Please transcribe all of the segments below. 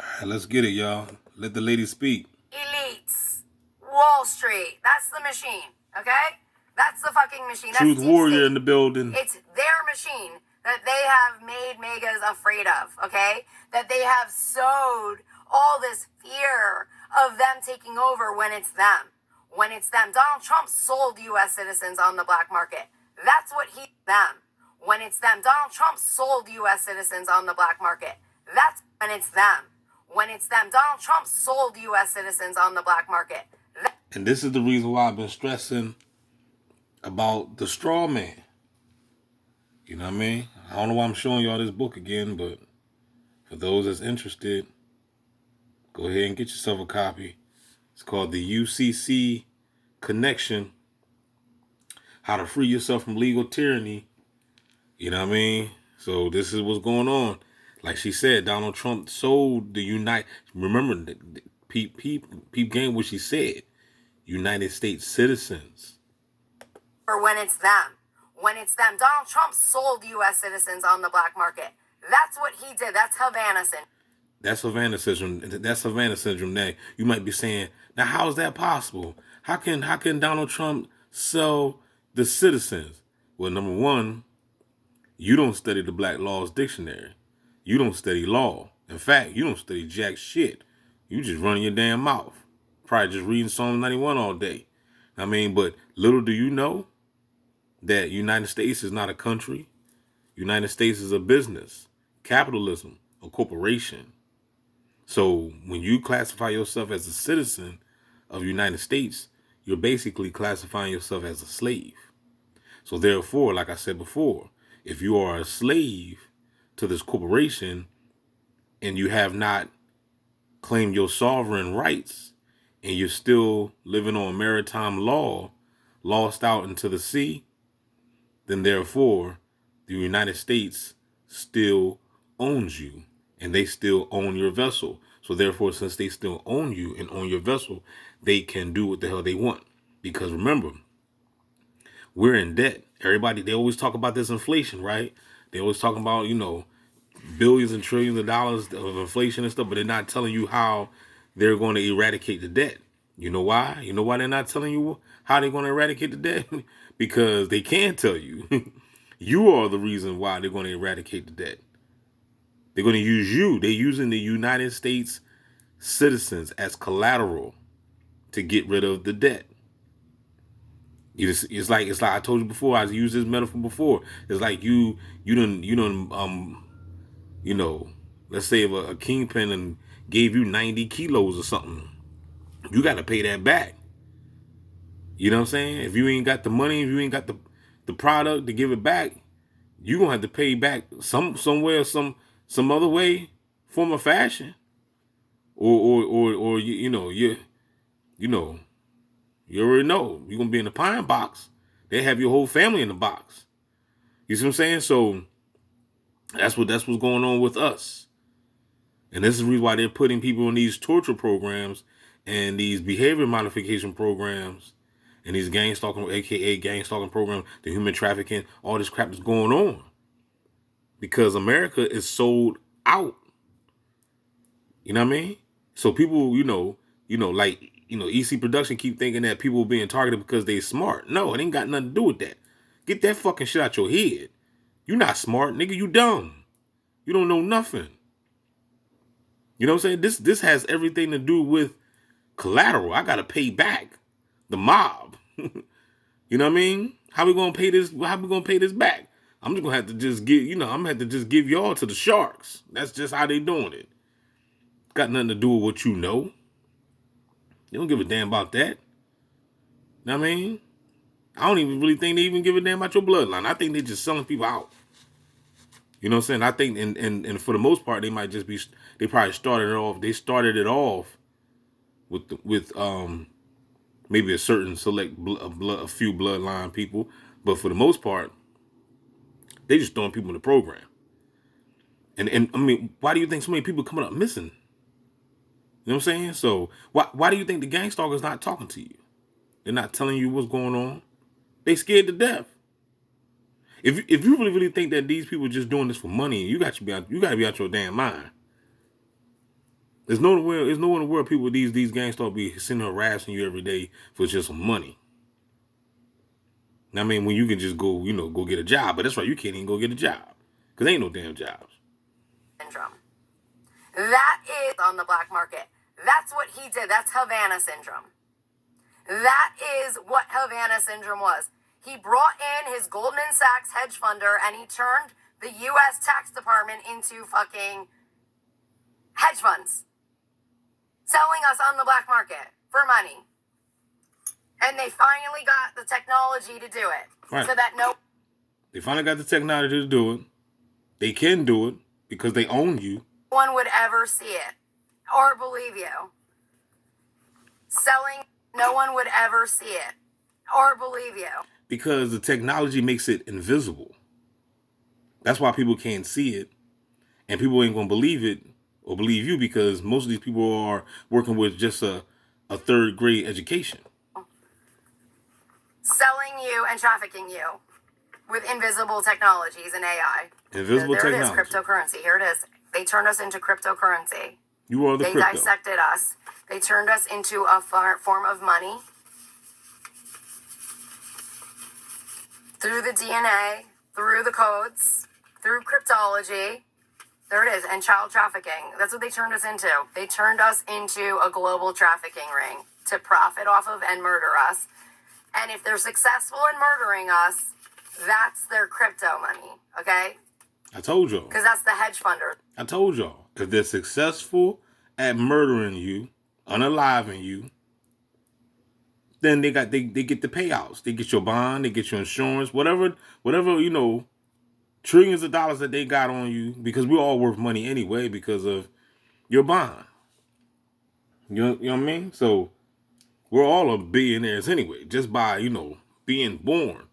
All right, let's get it, y'all. Let the lady speak. Elites. Wall Street. That's the machine, okay? That's the fucking machine. That's Truth deep warrior state. in the building. It's their machine that they have made MAGAs afraid of, okay? That they have sowed all this fear of them taking over when it's them. When it's them. Donald Trump sold U.S. citizens on the black market. That's what them. When it's them. Donald Trump sold U.S. citizens on the black market. That's when it's them. When it's them. Donald Trump sold U.S. citizens on the black market. And this is the reason why I've been stressing about the straw man. You know what I mean? I don't know why I'm showing y'all this book again, but for those that's interested, go ahead and get yourself a copy. It's called the UCC Connection, How to Free Yourself from Legal Tyranny. You know what I mean? So this is what's going on. Like she said, Donald Trump sold the remember, peep game what she said. United States citizens. Or when it's them. When it's them. Donald Trump sold U.S. citizens on the black market. That's what he did. That's Havana syndrome. That's Havana syndrome. That's Havana syndrome. Now you might be saying, now how is that possible? How can Donald Trump sell the citizens? Well, number one, you don't study the Black Laws Dictionary. You don't study law. In fact, you don't study jack shit. You just running your damn mouth. Probably just reading Psalm 91 all day. I mean, but little do you know that United States is not a country. United States is a business, capitalism, a corporation. So when you classify yourself as a citizen of the United States, you're basically classifying yourself as a slave. So therefore, like I said before, if you are a slave to this corporation and you have not claimed your sovereign rights and you're still living on maritime law, lost out into the sea, then therefore the United States still owns you and they still own your vessel. So therefore, since they still own you and own your vessel, they can do what the hell they want. Because remember, we're in debt. Everybody, they always talk about this inflation, right? They always talk about, billions and trillions of dollars of inflation and stuff, but they're not telling you how they're going to eradicate the debt. You know why? You know why they're not telling you how they're going to eradicate the debt? Because they can't tell you. You are the reason why they're going to eradicate the debt. They're going to use you. They're using the United States citizens as collateral to get rid of the debt. It's like I told you before. I used this metaphor before. It's like you let's say if a kingpin and gave you 90 kilos or something, you got to pay that back. You know what I'm saying? If you ain't got the money, if you ain't got the product to give it back, you gonna have to pay back somewhere, some other way, form of fashion, or you already know you're gonna be in the pine box. They have your whole family in the box. You see what I'm saying? So that's what's going on with us. And this is the reason why they're putting people in these torture programs and these behavior modification programs and these gang stalking, aka gang stalking programs, the human trafficking, all this crap that's going on. Because America is sold out. You know what I mean? So people, EC Production keep thinking that people are being targeted because they smart. No, it ain't got nothing to do with that. Get that fucking shit out your head. You not smart, nigga. You dumb. You don't know nothing. You know what I'm saying? This has everything to do with collateral. I gotta pay back the mob. You know what I mean? How we gonna pay this? How we gonna pay this back? I'm just gonna have to just give. I'm gonna have to just give y'all to the sharks. That's just how they doing it. Got nothing to do with what you know. They don't give a damn about that. Know what I mean? I don't even really think they even give a damn about your bloodline. I think they just selling people out. You know what I'm saying? I think, and for the most part, they might just be. They probably started it off. They started it off with maybe a certain select a few bloodline people, but for the most part, they just throwing people in the program. And I mean, why do you think so many people coming up missing? You know what I'm saying? So why do you think the gang stalker's not talking to you? They're not telling you what's going on. They scared to death. If you really think that these people are just doing this for money, you got to be out your damn mind. There's nowhere in the world people these gangsters be sitting harassing you every day for just some money. I mean, when you can just go, go get a job. But that's right, you can't even go get a job because ain't no damn jobs. Syndrome. That is on the black market. That's what he did. That's Havana syndrome. That is what Havana syndrome was. He brought in his Goldman Sachs hedge funder and he turned the U.S. tax department into fucking hedge funds, selling us on the black market for money. And they finally got the technology to do it. Right. So that they finally got the technology to do it. They can do it because they own you. No one would ever see it or believe you. Selling, no one would ever see it or believe you. Because the technology makes it invisible. That's why people can't see it. And people ain't going to believe it or believe you because most of these people are working with just a third grade education. Selling you and trafficking you with invisible technologies and AI. Invisible technology. There it is, cryptocurrency. Here it is. They turned us into cryptocurrency. You are the They crypto. dissected us. They turned us into a form of money through the DNA, through the codes, through cryptology. There it is. And child trafficking. That's what they turned us into. They turned us into a global trafficking ring to profit off of and murder us. And if they're successful in murdering us, that's their crypto money, okay? I told y'all. Because that's the hedge funder. I told y'all. If they're successful at murdering you, unaliving you, then they get the payouts. They get your bond, they get your insurance, whatever, trillions of dollars that they got on you, because we're all worth money anyway because of your bond. You know what I mean? So we're all billionaires anyway, just by, being born.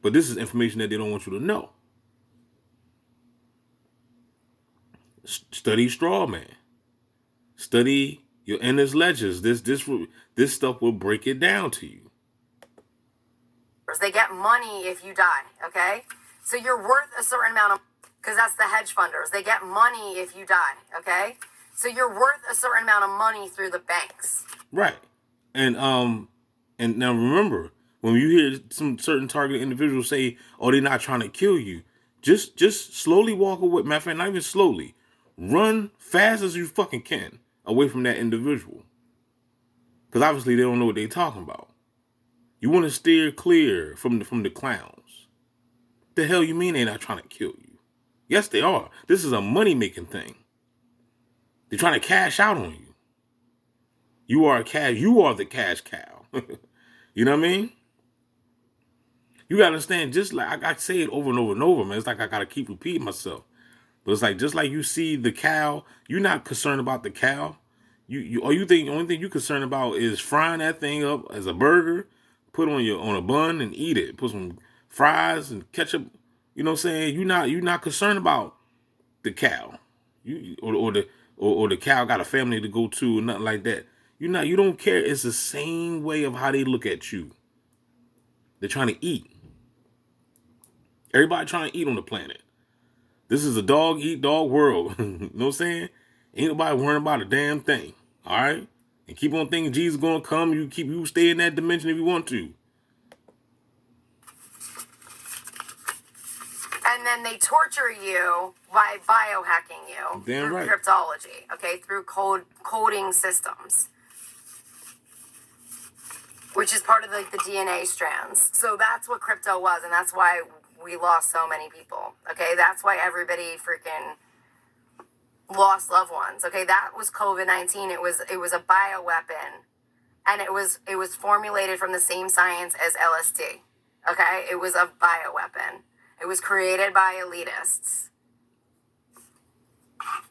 But this is information that they don't want you to know. Study straw man. Study your endless ledgers. This stuff will break it down to you. They get money if you die, okay? So you're worth a certain amount of, because that's the hedge funders. They get money if you die, okay? So you're worth a certain amount of money through the banks. Right. And now remember, when you hear some certain targeted individuals say, "Oh, they're not trying to kill you," just slowly walk away. Matter of fact, not even slowly, run fast as you fucking can away from that individual, because obviously they don't know what they're talking about. You want to steer clear from the clowns. The hell you mean they're not trying to kill you? Yes, they are. This is a money making thing. They're trying to cash out on you. You are the cash cow. You know what I mean? You gotta understand, just like I say it over and over and over, man. It's like I gotta keep repeating myself. But it's like, just like you see the cow, you're not concerned about the cow. You think the only thing you're concerned about is frying that thing up as a burger, put on a bun and eat it. Put some fries and ketchup. You know what I'm saying? You're not concerned about the cow. Or the cow got a family to go to or nothing like that. You don't care. It's the same way of how they look at you. They're trying to eat. Everybody trying to eat on the planet. This is a dog eat dog world. You know what I'm saying? Ain't nobody worrying about a damn thing. All right? And keep on thinking Jesus is gonna come. You stay in that dimension if you want to. And then they torture you by biohacking you Damn through right. cryptology, okay, through coding systems, which is part of the DNA strands. So that's what crypto was, and that's why we lost so many people, okay? That's why everybody freaking lost loved ones, okay? That was COVID-19. It was a bioweapon, and it was formulated from the same science as LSD, okay? It was a bioweapon. It was created by elitists.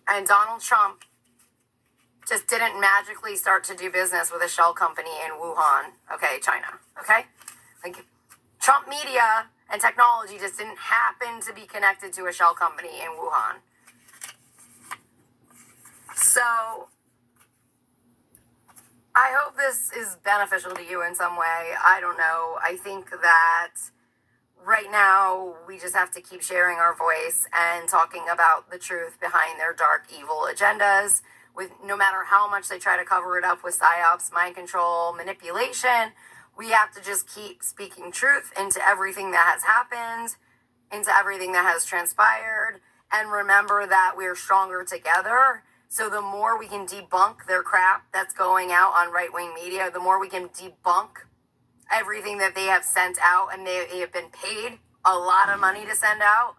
And Donald Trump just didn't magically start to do business with a shell company in Wuhan, okay, China, okay? Like, Trump media and technology just didn't happen to be connected to a shell company in Wuhan. So, I hope this is beneficial to you in some way. I don't know. I think that right now, we just have to keep sharing our voice and talking about the truth behind their dark, evil agendas. with no matter how much they try to cover it up with psyops, mind control, manipulation. We have to just keep speaking truth into everything that has happened, into everything that has transpired, and remember that we're stronger together. So the more we can debunk their crap that's going out on right-wing media, the more we can debunk everything that they have sent out, and they have been paid a lot of money to send out,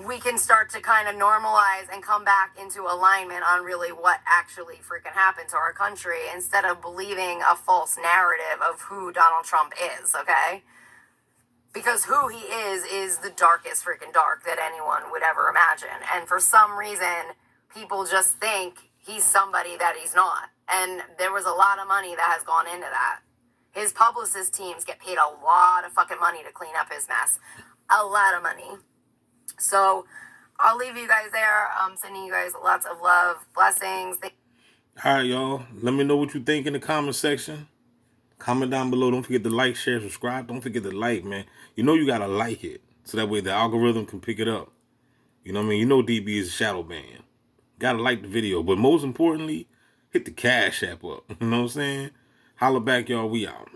we can start to kind of normalize and come back into alignment on really what actually freaking happened to our country, instead of believing a false narrative of who Donald Trump is, okay? Because who he is the darkest freaking dark that anyone would ever imagine. And for some reason, people just think he's somebody that he's not. And there was a lot of money that has gone into that. His publicist teams get paid a lot of fucking money to clean up his mess. A lot of money. So I'll leave you guys there. I'm sending you guys lots of love, blessings. All right, y'all. Let me know what you think in the comment section. Comment down below. Don't forget to like, share, subscribe. Don't forget to like, man. You know you got to like it, so that way the algorithm can pick it up. You know what I mean? You know DB is a shadow ban. Got to like the video. But most importantly, hit the Cash App up. You know what I'm saying? Holla back, y'all. We out.